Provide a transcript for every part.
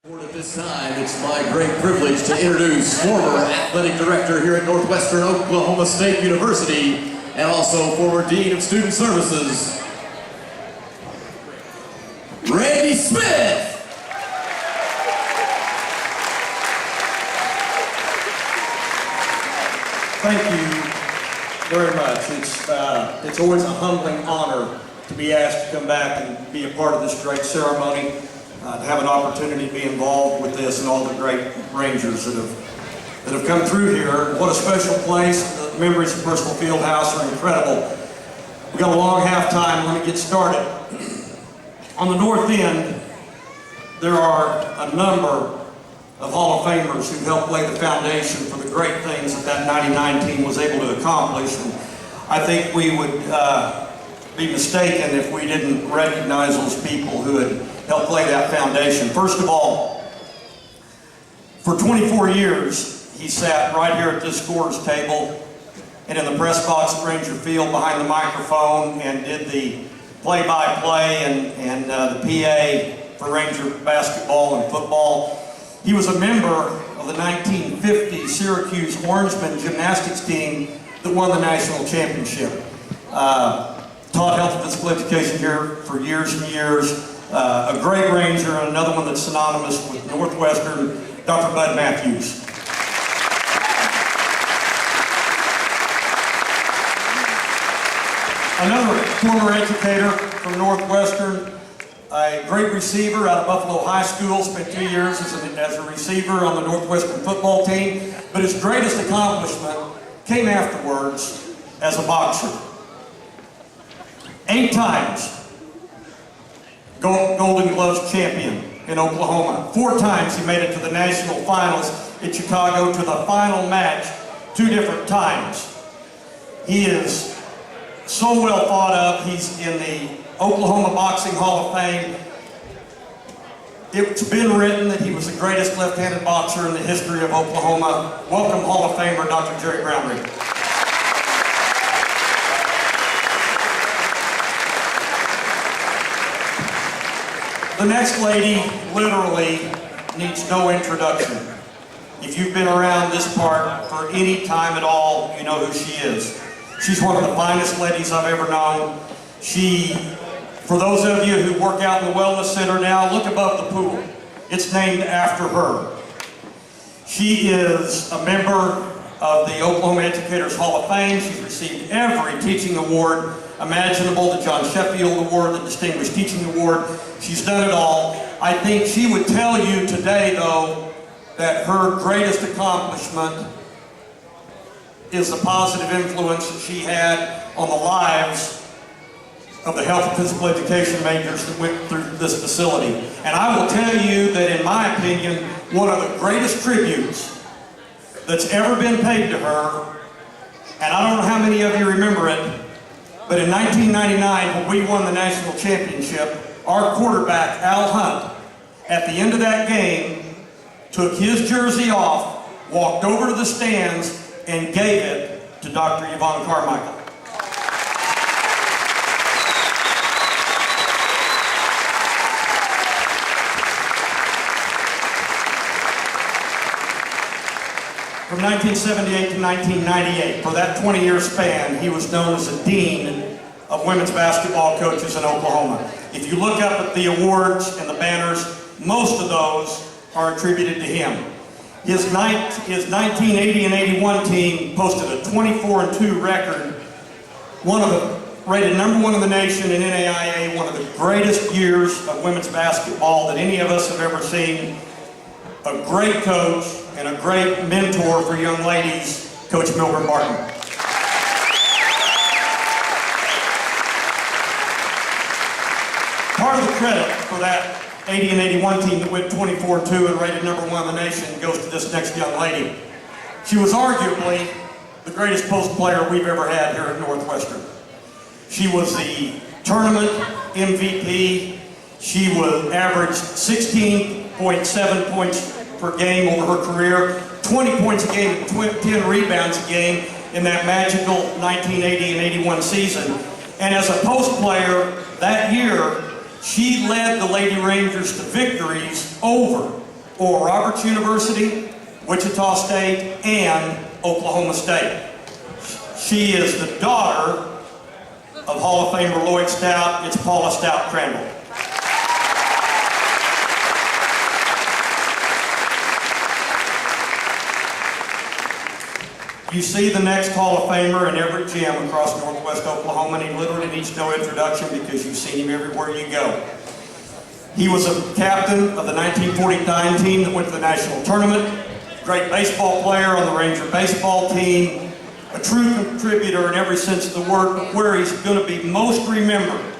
At this time, it's my great privilege to introduce former athletic director here at Northwestern Oklahoma State University and also former Dean of Student Services, Randy Smith. Thank you very much. It's always a humbling honor to be asked to come back and be a part of this great ceremony, to have an opportunity to be involved with this and all the great Rangers that have come through here. What a special place. The memories of Bristol Fieldhouse are incredible. We've got a long halftime. Let me get started. On the north end, there are a number of Hall of Famers who helped lay the foundation for the great things that 99 team was able to accomplish. And I think we would be mistaken if we didn't recognize those people who had helped lay that foundation. First of all, for 24 years, he sat right here at this scorer's table and in the press box at Ranger Field behind the microphone and did the play-by-play and the PA for Ranger basketball and football. He was a member of the 1950 Syracuse Orangemen gymnastics team that won the national championship. Taught health and physical education here for years and years. A great Ranger, and another one that's synonymous with Northwestern, Dr. Bud Matthews. Another former educator from Northwestern, a great receiver out of Buffalo High School, spent 2 years as a receiver on the Northwestern football team, but his greatest accomplishment came afterwards as a boxer. 8 times Golden Gloves champion in Oklahoma. 4 times he made it to the national finals in Chicago, to the final match 2 different times. He is so well thought of. He's in the Oklahoma Boxing Hall of Fame. It's been written that he was the greatest left-handed boxer in the history of Oklahoma. Welcome, Hall of Famer, Dr. Jerry Brownrigg. The next lady literally needs no introduction. If you've been around this park for any time at all, you know who she is. She's one of the finest ladies I've ever known. For those of you who work out in the Wellness Center now, look above the pool. It's named after her. She is a member of the Oklahoma Educators Hall of Fame. She's received every teaching award imaginable, the John Sheffield Award, the Distinguished Teaching Award. She's done it all. I think she would tell you today, though, that her greatest accomplishment is the positive influence that she had on the lives of the health and physical education majors that went through this facility. And I will tell you that, in my opinion, one of the greatest tributes that's ever been paid to her, and I don't know how many of you remember it, but in 1999, when we won the national championship, our quarterback, Al Hunt, at the end of that game, took his jersey off, walked over to the stands, and gave it to Dr. Yvonne Carmichael. From 1978 to 1998, for that 20-year span, he was known as the Dean of Women's Basketball Coaches in Oklahoma. If you look up at the awards and the banners, most of those are attributed to him. His 1980 and 81 team posted a 24-2 record, rated #1 in the nation in NAIA, one of the greatest years of women's basketball that any of us have ever seen. A great coach and a great mentor for young ladies, Coach Milburn Martin. Part of the credit for that 80 and 81 team that went 24-2 and rated #1 in the nation goes to this next young lady. She was arguably the greatest post player we've ever had here at Northwestern. She was the tournament MVP. She was averaged 16.7 points per game over her career, 20 points a game, 10 rebounds a game in that magical 1980 and 81 season. And as a post player that year, she led the Lady Rangers to victories over Oral Roberts University, Wichita State, and Oklahoma State. She is the daughter of Hall of Famer Lloyd Stout. It's Paula Stout Crandall. You see the next Hall of Famer in every gym across Northwest Oklahoma, and he literally needs no introduction because you've seen him everywhere you go. He was a captain of the 1949 team that went to the national tournament, great baseball player on the Ranger baseball team, a true contributor in every sense of the word, but where he's going to be most remembered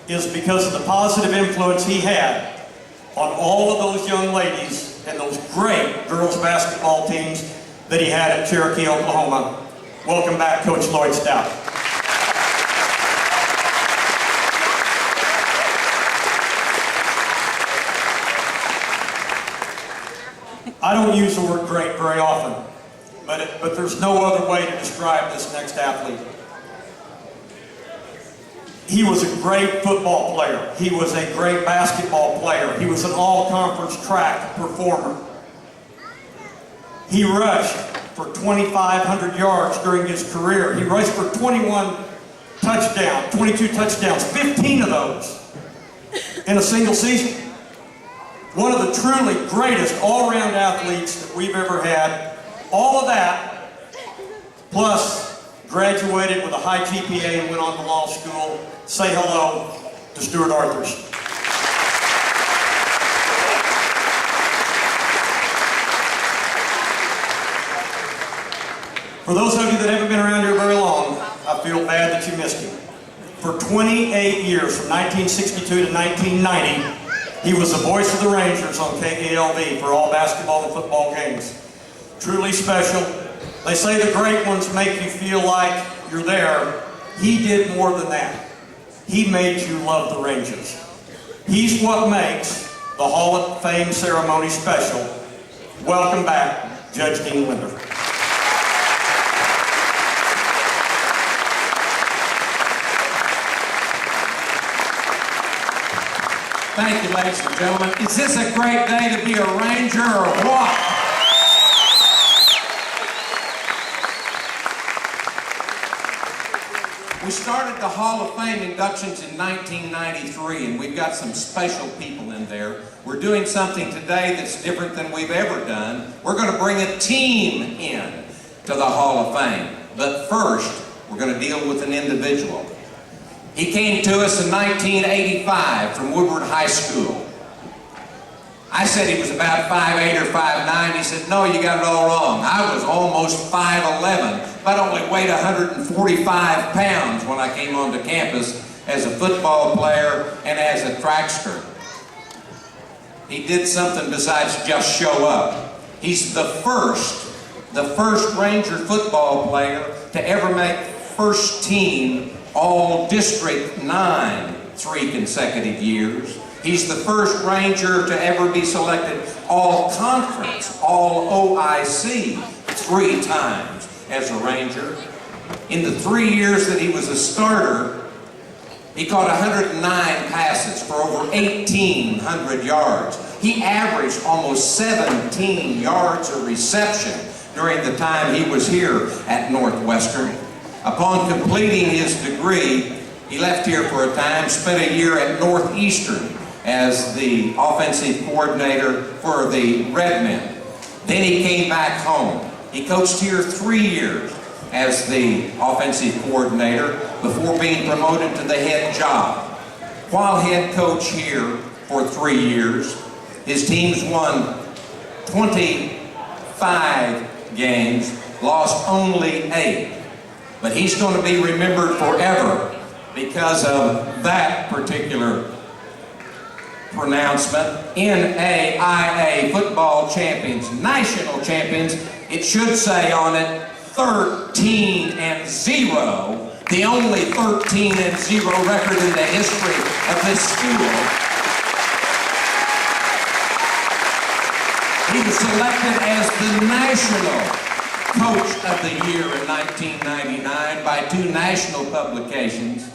is because of the positive influence he had on all of those young ladies and those great girls basketball teams that he had at Cherokee, Oklahoma. Welcome back, Coach Lloyd Stout. I don't use the word great very often, but there's no other way to describe this next athlete. He was a great football player. He was a great basketball player. He was an all-conference track performer. He rushed for 2,500 yards during his career. He rushed for 22 touchdowns, 15 of those in a single season. One of the truly greatest all-around athletes that we've ever had. All of that, plus graduated with a high GPA and went on to law school. Say hello to Stuart Arthurs. For those of you that haven't been around here very long, I feel bad that you missed him. For 28 years, from 1962 to 1990, he was the voice of the Rangers on KALV for all basketball and football games. Truly special. They say the great ones make you feel like you're there. He did more than that. He made you love the Rangers. He's what makes the Hall of Fame ceremony special. Welcome back, Judge Dean Linder. Thank you, ladies and gentlemen. Is this a great day to be a Ranger or what? We started the Hall of Fame inductions in 1993, and we've got some special people in there. We're doing something today that's different than we've ever done. We're going to bring a team in to the Hall of Fame. But first, we're going to deal with an individual. He came to us in 1985 from Woodward High School. I said he was about 5'8" or 5'9". He said, no, you got it all wrong. I was almost 5'11", but only weighed 145 pounds when I came onto campus as a football player and as a trackster. He did something besides just show up. He's the first Ranger football player to ever make first team All-District 9 3 consecutive years. He's the first Ranger to ever be selected All-Conference, All-OIC 3 times as a Ranger. In the 3 years that he was a starter, he caught 109 passes for over 1,800 yards. He averaged almost 17 yards a reception during the time he was here at Northwestern. Upon completing his degree, he left here for a time, spent a year at Northeastern as the offensive coordinator for the Redmen. Then he came back home. He coached here 3 years as the offensive coordinator before being promoted to the head job. While head coach here for 3 years, his teams won 25 games, lost only 8. But he's going to be remembered forever because of that particular pronouncement. NAIA football champions, national champions. It should say on it 13-0, the only 13-0 record in the history of this school. He was selected as the national Coach of the Year in 1999 by 2 national publications.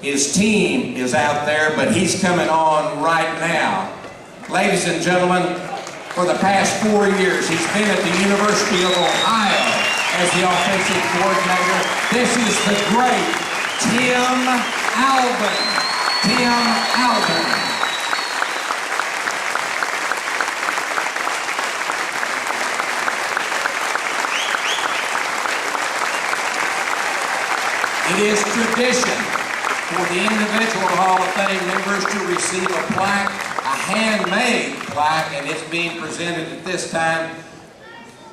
His team is out there, but he's coming on right now. Ladies and gentlemen, for the past 4 years, he's been at the University of Ohio as the offensive coordinator. This is the great Tim Albin. Tim Albin. It is tradition for the individual Hall of Fame members to receive a plaque, a handmade plaque, and it's being presented at this time.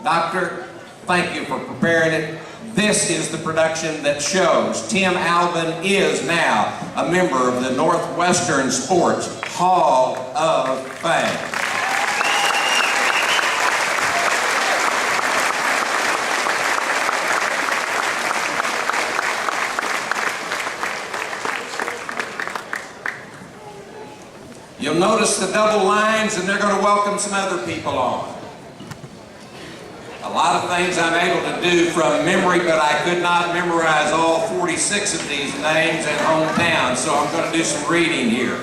Doctor, thank you for preparing it. This is the production that shows Tim Albin is now a member of the Northwestern Sports Hall of Fame. You'll notice the double lines, and they're going to welcome some other people on. A lot of things I'm able to do from memory, but I could not memorize all 46 of these names in hometown, so I'm going to do some reading here.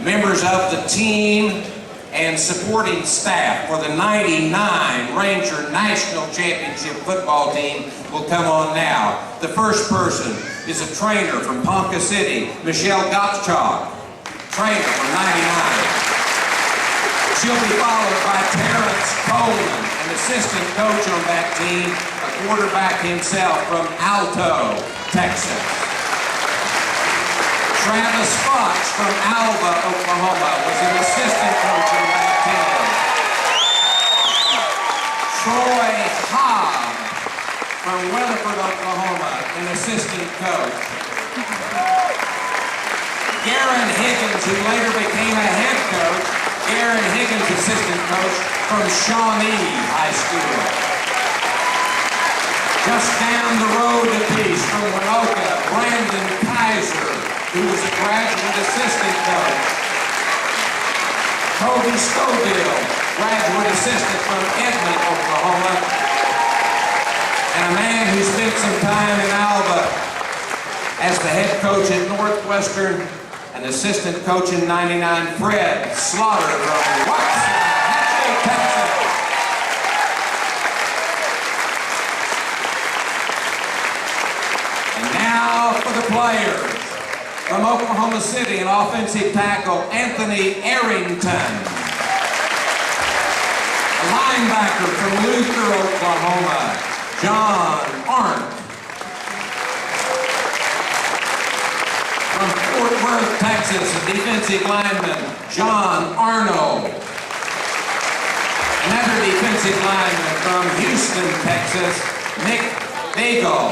Members of the team and supporting staff for the '99 Ranger National Championship football team will come on now. The first person is a trainer from Ponca City, Michelle Gottschalk. Trainer from '99. She'll be followed by Terrence Coleman, an assistant coach on that team, a quarterback himself from Alto, Texas. Travis Fox from Alva, Oklahoma, was an assistant coach on that team. Troy Hobb from Weatherford, Oklahoma, an assistant coach. Garen Higgins, who later became a head coach, Garen Higgins, assistant coach from Shawnee High School. Just down the road a piece from Winoka, Brandon Kaiser, who was a graduate assistant coach. Toby Scoville, graduate assistant from Edmond, Oklahoma. And a man who spent some time in Alva as the head coach at Northwestern, an assistant coach in '99, Fred Slaughter from Waxahachie, Texas. And now for the players. From Oklahoma City, an offensive tackle, Anthony Arrington. A linebacker from Luther, Oklahoma, John Arndt. From Fort Worth, Texas, a defensive lineman, John Arnold. Another defensive lineman from Houston, Texas, Nick Bagel.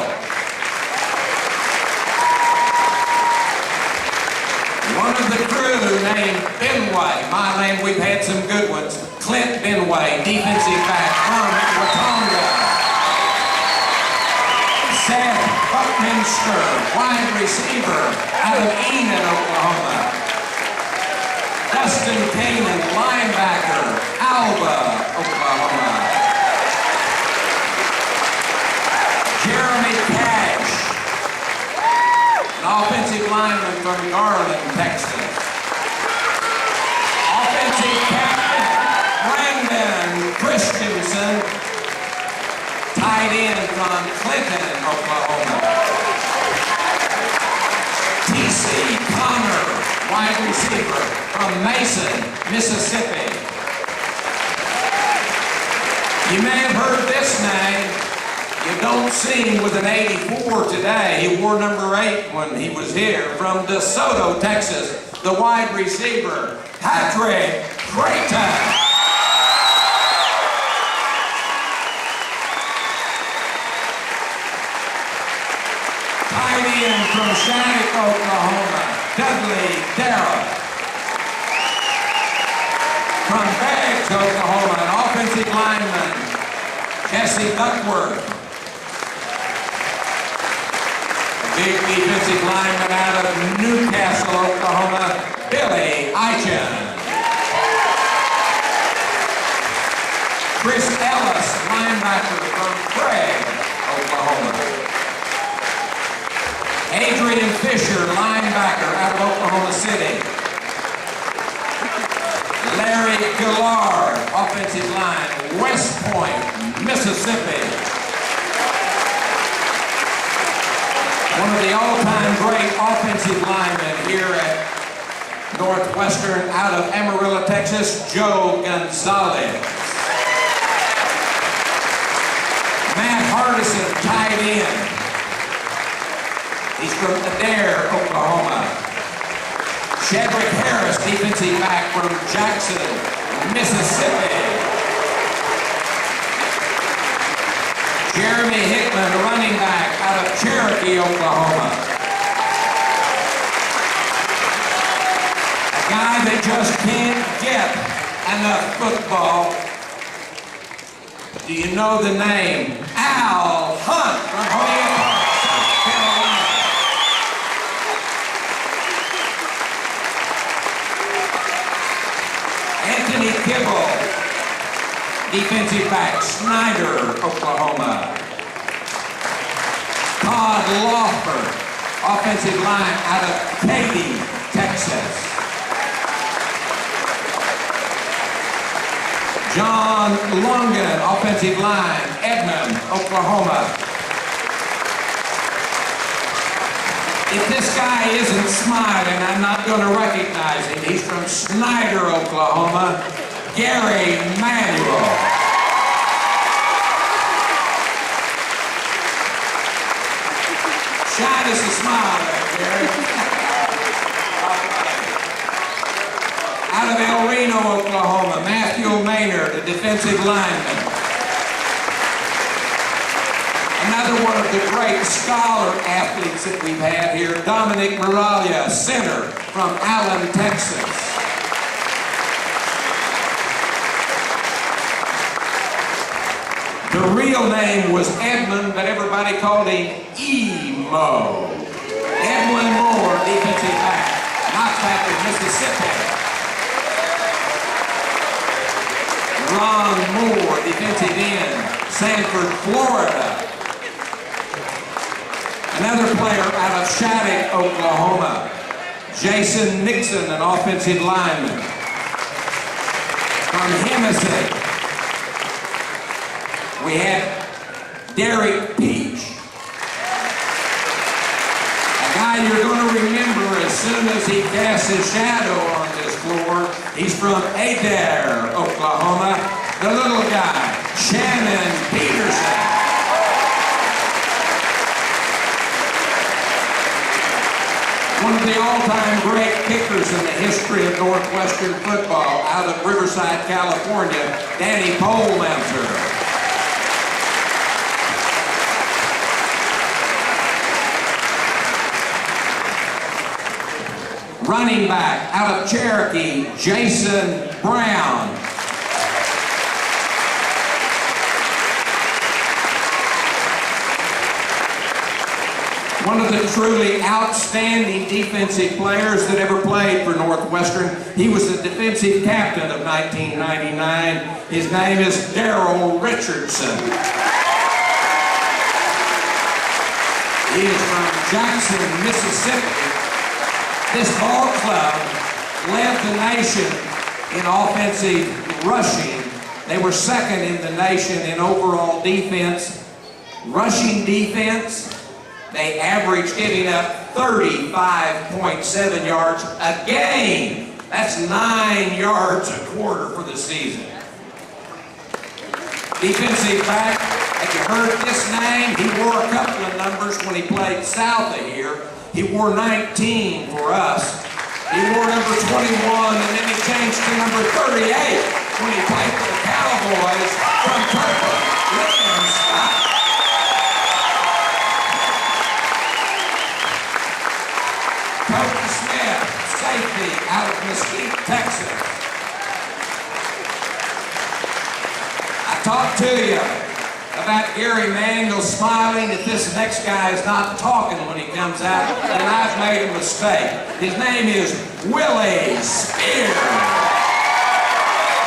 One of the crew named Benway. My name, we've had some good ones. Clint Benway, defensive back from Watonga. Seth Buckminster, wide receiver out of Enid, Oklahoma. Dustin Kanan, linebacker, Alba, Oklahoma. Jeremy Cash, an offensive lineman from Garland, Texas. Offensive captain, Brandon Christensen. Tight end from Clinton, Oklahoma. T.C. Connor, wide receiver from Mason, Mississippi. You may have heard this name. You don't see him with an 84 today. He wore number 8 when he was here. From DeSoto, Texas, the wide receiver, Patrick Creighton. Tight end from Shattuck, Oklahoma, Dudley Darrell. From Baggs, Oklahoma, an offensive lineman, Jesse Duckworth. A big defensive lineman out of Newcastle, Oklahoma, Billy Eichen. Chris Ellis, linebacker from Craig, Oklahoma. Adrian Fisher, linebacker out of Oklahoma City. Larry Gillard, offensive line, West Point, Mississippi. One of the all-time great offensive linemen here at Northwestern out of Amarillo, Texas, Joe Gonzalez. Matt Hardison, tight end. He's from Adair, Oklahoma. Shedrick Harris, defensive back from Jackson, Mississippi. Jeremy Hickman, running back out of Cherokee, Oklahoma. A guy that just can't get enough football. Do you know the name? Al Hunt from Holyoke Park, South Carolina. Anthony Kibble, defensive back, Snyder, Oklahoma. Todd Lawford, offensive line out of Katy, Texas. John Longan, offensive line, Edmond, Oklahoma. If this guy isn't smiling, I'm not going to recognize him. He's from Snyder, Oklahoma, Gary Manuel. Shine us a smile there, Gary. Out of El Reno, Oklahoma, Matthew Maynard, the defensive lineman. Another one of the great scholar athletes that we've had here, Dominic Muralia, center from Allen, Texas. The real name was Edmund, but everybody called him Emo. Edwin Moore, defensive back, Knoxville, Mississippi. Ron Moore, defensive end, Sanford, Florida. Another player out of Shattuck, Oklahoma, Jason Nixon, an offensive lineman. From Hennessy, we had Derek Peach, a guy you're going to remember as soon as he casts his shadow on this floor. He's from Adair, Oklahoma. The little guy, Shannon Peterson. One of the all-time great kickers in the history of Northwestern football, out of Riverside, California, Danny Polemanter. Running back out of Cherokee, Jason Brown. One of the truly outstanding defensive players that ever played for Northwestern. He was the defensive captain of 1999. His name is Darrell Richardson. He is from Jackson, Mississippi. This ball club led the nation in offensive rushing. They were second in the nation in overall defense. Rushing defense, they averaged giving up 35.7 yards a game. That's 9 yards a quarter for the season. Defensive back, have you heard this name? He wore a couple of numbers when he played south of here. He wore 19 for us. He wore number 21, and then he changed to number 38 when he played for the Cowboys from Turkey. William Scott. Toby Smith, safety out of Mesquite, Texas. I talked to you about Gary Manuel smiling. If this next guy is not talking when he comes out, then I've made a mistake. His name is Willie Spear.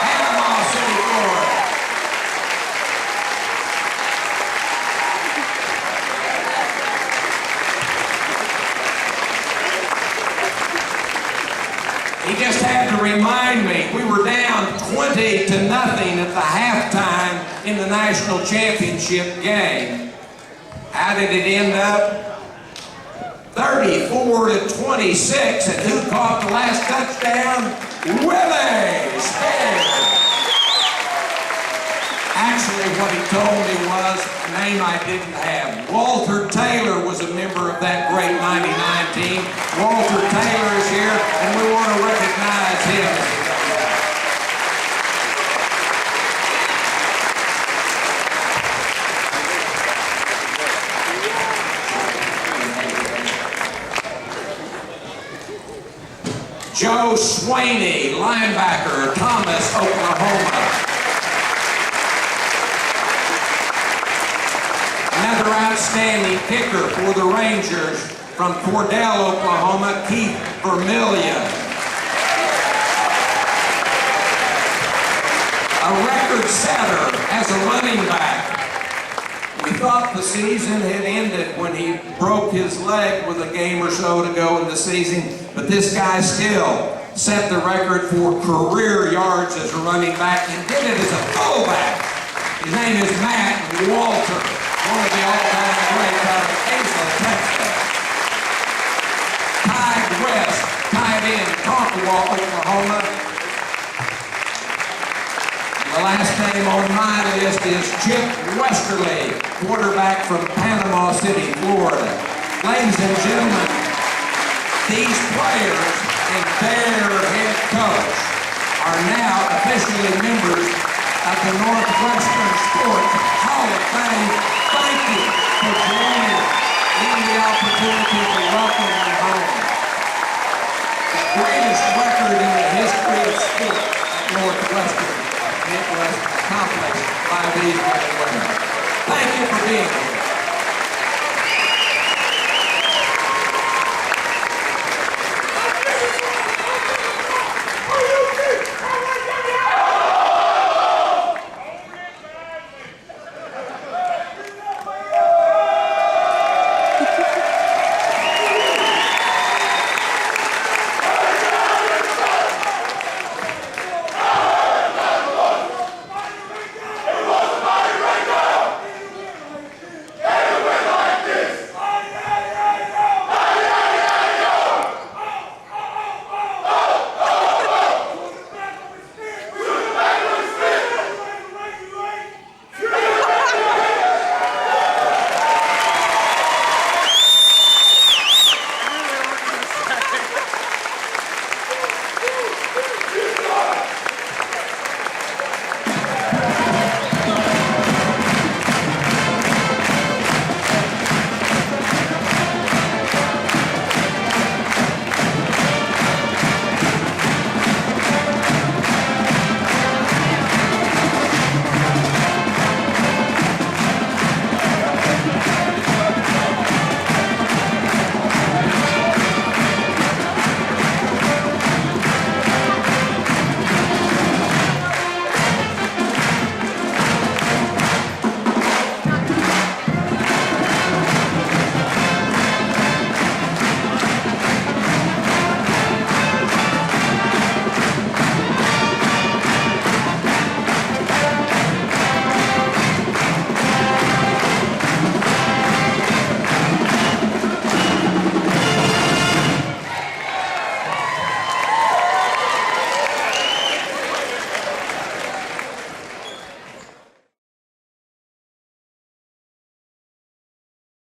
Panama City, Florida. He just had to remind me. We were down 20-0 at the halftime in the national championship game. How did it end up? 34-26, and who caught the last touchdown? Willie Scared. Actually, what he told me was a name I didn't have. Walter Taylor was a member of that great 99 team. Walter Taylor is here, and we want to recognize him. Joe Swaney, linebacker, Thomas, Oklahoma. Another outstanding kicker for the Rangers from Cordell, Oklahoma, Keith Vermillion. A record setter as a running back. We thought the season had ended when he broke his leg with a game or so to go in the season, but this guy still set the record for career yards as a running back and did it as a fullback. His name is Matt Walter, one of the all-time greats out of Asa, Texas. Tide West, tight end, Tonkawa, Oklahoma. The last name on my list is Chip Westerly, quarterback from Panama City, Florida. Ladies and gentlemen, these players and their head coach are now officially members of the Northwestern Sports Hall of Fame. Thank you for joining me the opportunity to welcome you home. The greatest record in the history of sport at Northwestern. It was accomplished by these men and women. Thank you for being here.